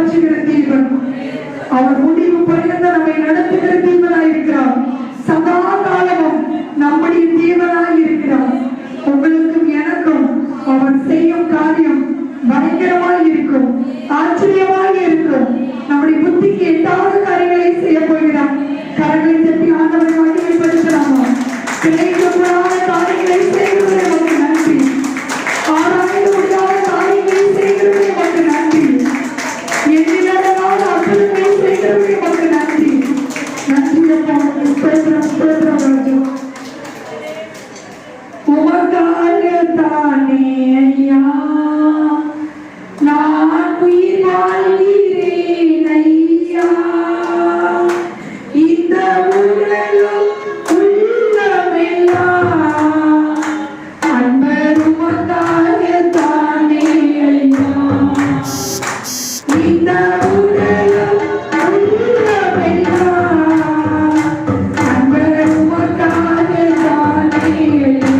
மாற்றுகிற தீபன். அவர் முடிவு பரியந்த நம்மை நடத்துகிற தீபனாயிருக்கிறார். சதா காலமும் நம்முடைய தீபனாயிருக்கிறார். உங்களுக்கும் எனக்கும் அவர் செய்யும் காரியம் பயங்கரமாய் இருக்கும், ஆச்சரியமாக இருக்கும். நம்முடைய புத்திக்கு எட்டாவது காரியங்களை செய்ய போகிறார். கரங்களை தட்டி ஆண்டவரை மகிமைப்படுத்தலாமா? கிடைக்கப்படாத காரியங்களை செய்கிறவரை நமக்கு நன்றி. ஆராய்ந்து முடியாத காரியங்களை செய்கிறவரை நமக்கு நன்றி. எண்ணிலடங்காத அற்புதங்களை செய்கிறவரை நமக்கு நன்றி. நன்றி அப்பா, ஸ்தோத்திரம் ஸ்தோத்திரம் ராஜா. உமக்காக தானே ஐயா நான் உயிர் வாழ்கிறேன் ஐயா. இந்த உலகம் உள்ளமெல்லாம் அன்பர் உமக்காக தானே ஐயா. இந்த உலகம் உள்ளமெல்லாம் அன்பர் உமக்காக தானே ஐயா.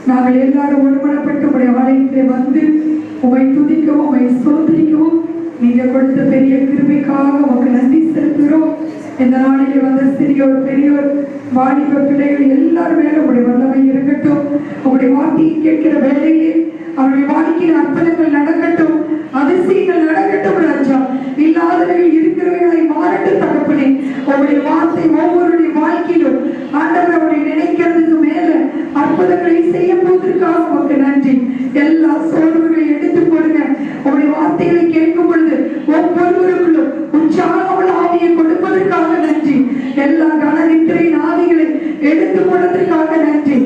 நாங்கள் எல்லாரும் ஒருமனப்பட்டு உடைய ஆலயத்திலே வந்து உமை துதிக்கவும் உமை ஸ்தோத்திரிக்கவும் நீங்க கொடுத்த பெரிய கிருபைக்காக உமக்கு நன்றி செலுத்துகிறோம். இந்த நாளிலே வந்த சிறியோர் பெரியோர் வாலிப பிள்ளைகள் எல்லாரும் மேலும் உங்களுடைய வல்லமை இருக்கட்டும். உங்களுடைய வார்த்தை வார்த்தையை கேட்கிற வேளையிலே அவருடைய வாழ்க்கையில் அற்புதங்கள் நடக்கட்டும், அதிசயங்கள் நடக்கட்டும் ராஜா. இல்லாதவர்கள் இருக்கிறவர்களை மாறட்டும் தகப்பனே. அவருடைய வார்த்தை ஒவ்வொருடைய வாழ்க்கையிலும் ஆண்டவர் அவரை நினைக்கிறதுக்கு மேல அற்புதங்களை செய்ய போவதற்காக உமக்கு நன்றி. எல்லா சோர்வுகளை எடுத்து போடுங்க. அவருடைய வார்த்தைகளை கேட்கும் பொழுது ஒவ்வொருவருக்குள்ளும் உற்சாகமுள்ள ஆவியை கொடுப்பதற்காக நன்றி. எல்லா கனநித்திரையின் ஆவிகளை எடுத்து போடுவதற்காக நன்றி.